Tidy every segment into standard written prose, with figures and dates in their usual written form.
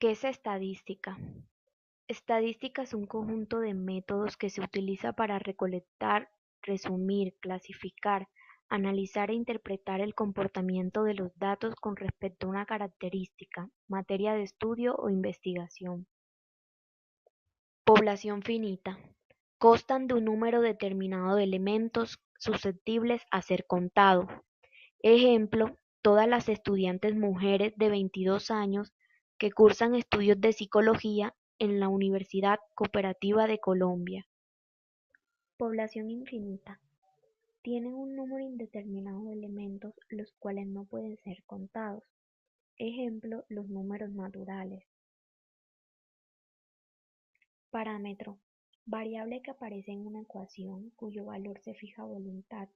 ¿Qué es estadística? Estadística es un conjunto de métodos que se utiliza para recolectar, resumir, clasificar, analizar e interpretar el comportamiento de los datos con respecto a una característica, materia de estudio o investigación. Población finita. Constan de un número determinado de elementos susceptibles a ser contado. Ejemplo, todas las estudiantes mujeres de 22 años que cursan estudios de psicología en la Universidad Cooperativa de Colombia. Población infinita. Tienen un número indeterminado de elementos los cuales no pueden ser contados. Ejemplo, los números naturales. Parámetro. Variable que aparece en una ecuación cuyo valor se fija a voluntad.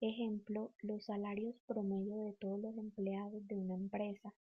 Ejemplo, los salarios promedio de todos los empleados de una empresa.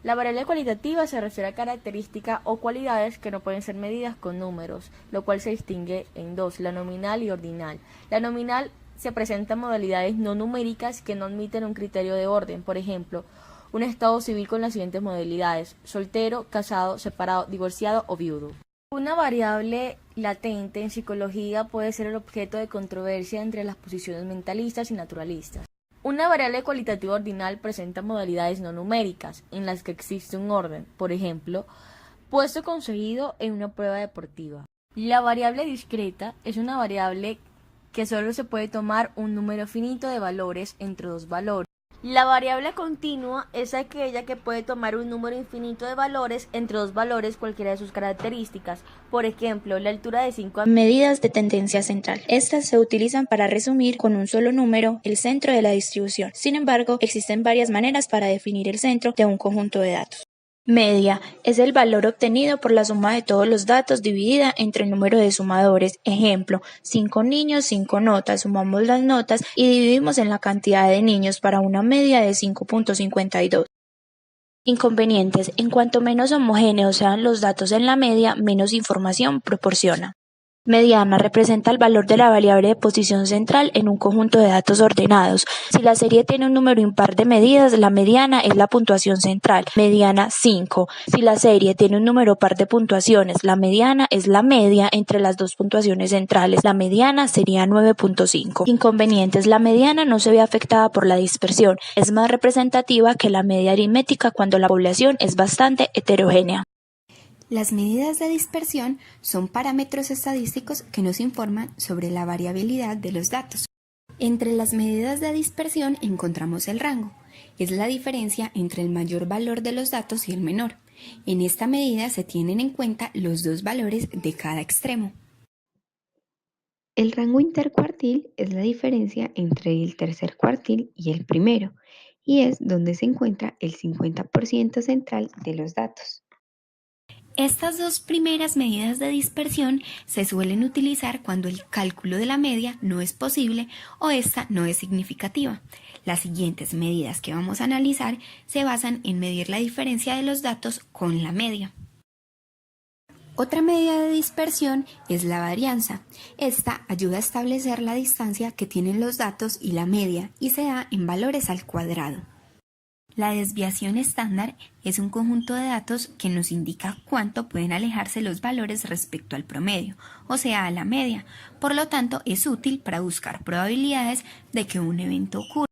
La variable cualitativa se refiere a características o cualidades que no pueden ser medidas con números, lo cual se distingue en dos, la nominal y ordinal. La nominal se presenta en modalidades no numéricas que no admiten un criterio de orden, por ejemplo, un estado civil con las siguientes modalidades: soltero, casado, separado, divorciado o viudo. Una variable latente en psicología puede ser el objeto de controversia entre las posiciones mentalistas y naturalistas. Una variable cualitativa ordinal presenta modalidades no numéricas, en las que existe un orden, por ejemplo, puesto conseguido en una prueba deportiva. La variable discreta es una variable que solo se puede tomar un número finito de valores entre dos valores. La variable continua es aquella que puede tomar un número infinito de valores entre dos valores cualquiera de sus características. Por ejemplo, la altura de 5 medidas de tendencia central. Estas se utilizan para resumir con un solo número el centro de la distribución. Sin embargo, existen varias maneras para definir el centro de un conjunto de datos. Media es el valor obtenido por la suma de todos los datos dividida entre el número de sumadores. Ejemplo, 5 niños, 5 notas. Sumamos las notas y dividimos en la cantidad de niños para una media de 5.52. Inconvenientes. En cuanto menos homogéneos sean los datos en la media, menos información proporciona. Mediana representa el valor de la variable de posición central en un conjunto de datos ordenados. Si la serie tiene un número impar de medidas, la mediana es la puntuación central, mediana 5. Si la serie tiene un número par de puntuaciones, la mediana es la media entre las dos puntuaciones centrales, la mediana sería 9.5. Inconvenientes. La mediana no se ve afectada por la dispersión, es más representativa que la media aritmética cuando la población es bastante heterogénea. Las medidas de dispersión son parámetros estadísticos que nos informan sobre la variabilidad de los datos. Entre las medidas de dispersión encontramos el rango. Es la diferencia entre el mayor valor de los datos y el menor. En esta medida se tienen en cuenta los dos valores de cada extremo. El rango intercuartil es la diferencia entre el tercer cuartil y el primero, y es donde se encuentra el 50% central de los datos. Estas dos primeras medidas de dispersión se suelen utilizar cuando el cálculo de la media no es posible o esta no es significativa. Las siguientes medidas que vamos a analizar se basan en medir la diferencia de los datos con la media. Otra medida de dispersión es la varianza. Esta ayuda a establecer la distancia que tienen los datos y la media y se da en valores al cuadrado. La desviación estándar es un conjunto de datos que nos indica cuánto pueden alejarse los valores respecto al promedio, o sea, a la media. Por lo tanto, es útil para buscar probabilidades de que un evento ocurra.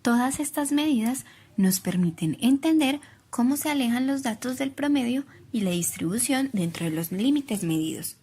Todas estas medidas nos permiten entender cómo se alejan los datos del promedio y la distribución dentro de los límites medidos.